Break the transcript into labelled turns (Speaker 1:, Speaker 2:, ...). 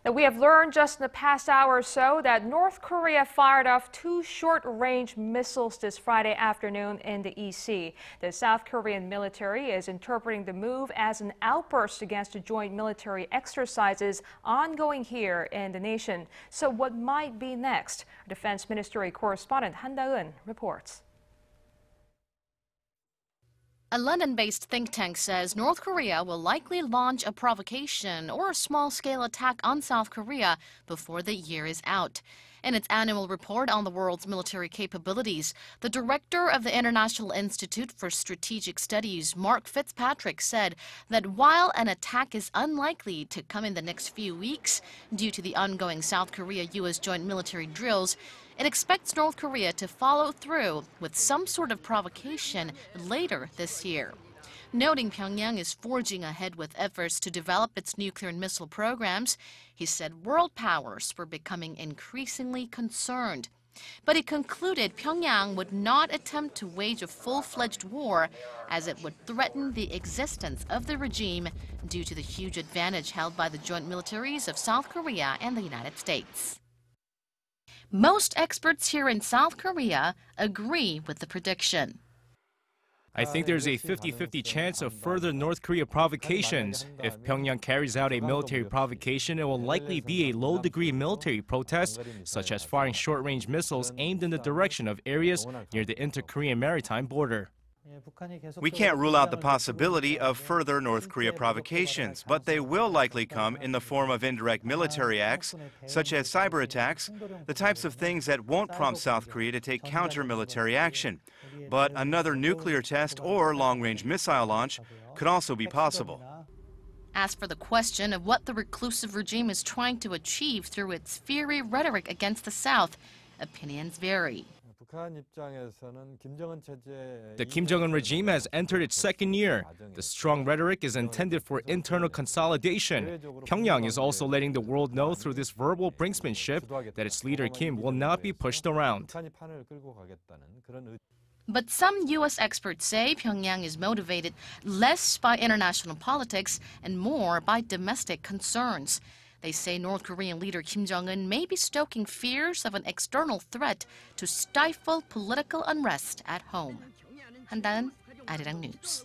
Speaker 1: Now, we have learned just in the past hour or so that North Korea fired off 2 short-range missiles this Friday afternoon in the EC. The South Korean military is interpreting the move as an outburst against the joint military exercises ongoing here in the nation. So what might be next? Our Defense Ministry correspondent Han Da-eun reports.
Speaker 2: A London-based think tank says North Korea will likely launch a provocation or a small-scale attack on South Korea before the year is out. In its annual report on the world's military capabilities, the director of the International Institute for Strategic Studies, Mark Fitzpatrick, said that while an attack is unlikely to come in the next few weeks due to the ongoing South Korea-U.S. joint military drills, it expects North Korea to follow through with some sort of provocation later this year. Noting Pyongyang is forging ahead with efforts to develop its nuclear and missile programs, he said world powers were becoming increasingly concerned. But he concluded Pyongyang would not attempt to wage a full-fledged war, as it would threaten the existence of the regime due to the huge advantage held by the joint militaries of South Korea and the United States. Most experts here in South Korea agree with the prediction.
Speaker 3: I think there's a 50-50 chance of further North Korea provocations. If Pyongyang carries out a military provocation, it will likely be a low-degree military protest, such as firing short-range missiles aimed in the direction of areas near the inter-Korean maritime border.
Speaker 4: We can't rule out the possibility of further North Korea provocations, but they will likely come in the form of indirect military acts, such as cyber attacks, the types of things that won't prompt South Korea to take counter-military action. But another nuclear test or long-range missile launch could also be possible.
Speaker 2: As for the question of what the reclusive regime is trying to achieve through its fiery rhetoric against the South, opinions vary.
Speaker 3: The Kim Jong-un regime has entered its second year. The strong rhetoric is intended for internal consolidation. Pyongyang is also letting the world know through this verbal brinksmanship that its leader Kim will not be pushed around.
Speaker 2: But some U.S. experts say Pyongyang is motivated less by international politics and more by domestic concerns. They say North Korean leader Kim Jong-un may be stoking fears of an external threat to stifle political unrest at home. Han Da-eun, Arirang News.